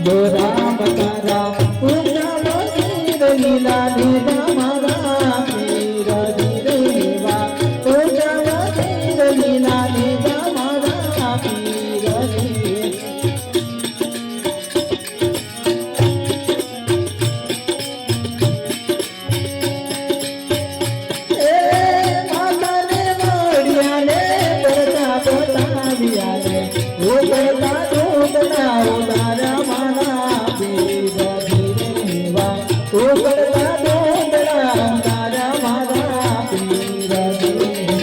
राम तारा पूजा मंदिर लीला लीला मारा पीर देवा पूजा मंदिर लीला लीला मारा पीर माता ने मोड़िया ने करता बताविया ने वो करता ढूंढना उतारा मारा पीर देवा वो करता ढूंढना उतारा मारा पीर देवा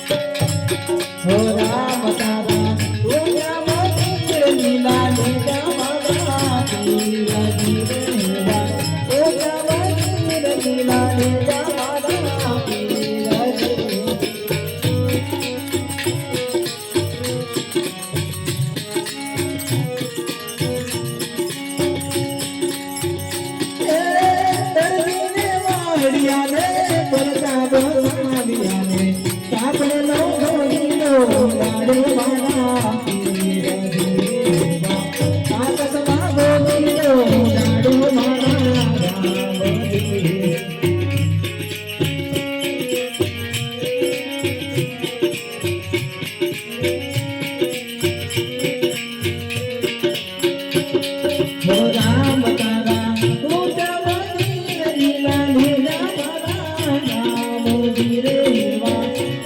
हो राम तारा पूजा मंदिर लीला लीला मारा पीर देवा पूजा मंदिर लीला लीला मारा पीर देवा तड़वीने वाड़िया ने परता बताविया ने सापड़े लो घोड़ीलो गाड़े मारा पीर देवा आकाश मागो नीलो गाड़े मारा राम देवा हो राम तारा पूजा मंदिर लीला लीला मारा राम देवा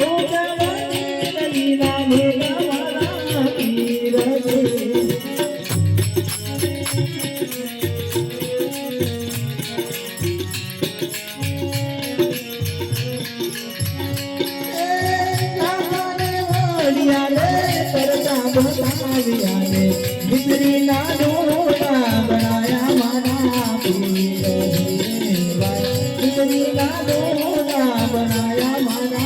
पूजा मंदिर लीला लीला मारा पीर देवा बिजली ना डोला बनाया मारा पीर देवा बिजली ना डोला बनाया मारा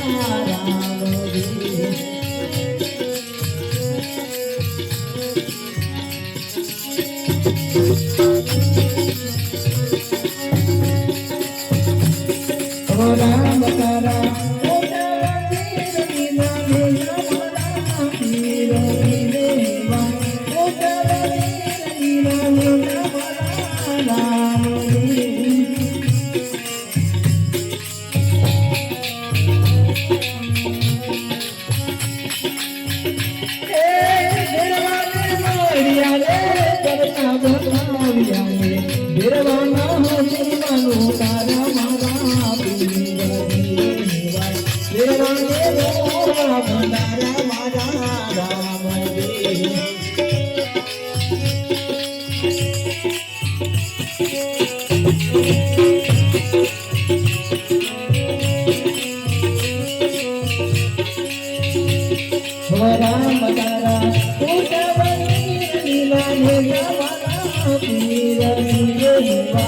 राम देवा हो राम तारा पूजा मंदिर लीला लीला मारा पीर देवा पूजा मंदिर लीला लीला मारा राम देवा मोड़िया ने करता बताविया ने बिरवाना हो जीवानु तारा मारा पीर देवा बिरवाने मोरा तारा मारा राम देवा हो राम तारा पूजा मंदिर लीला लीला मारा पीर देवा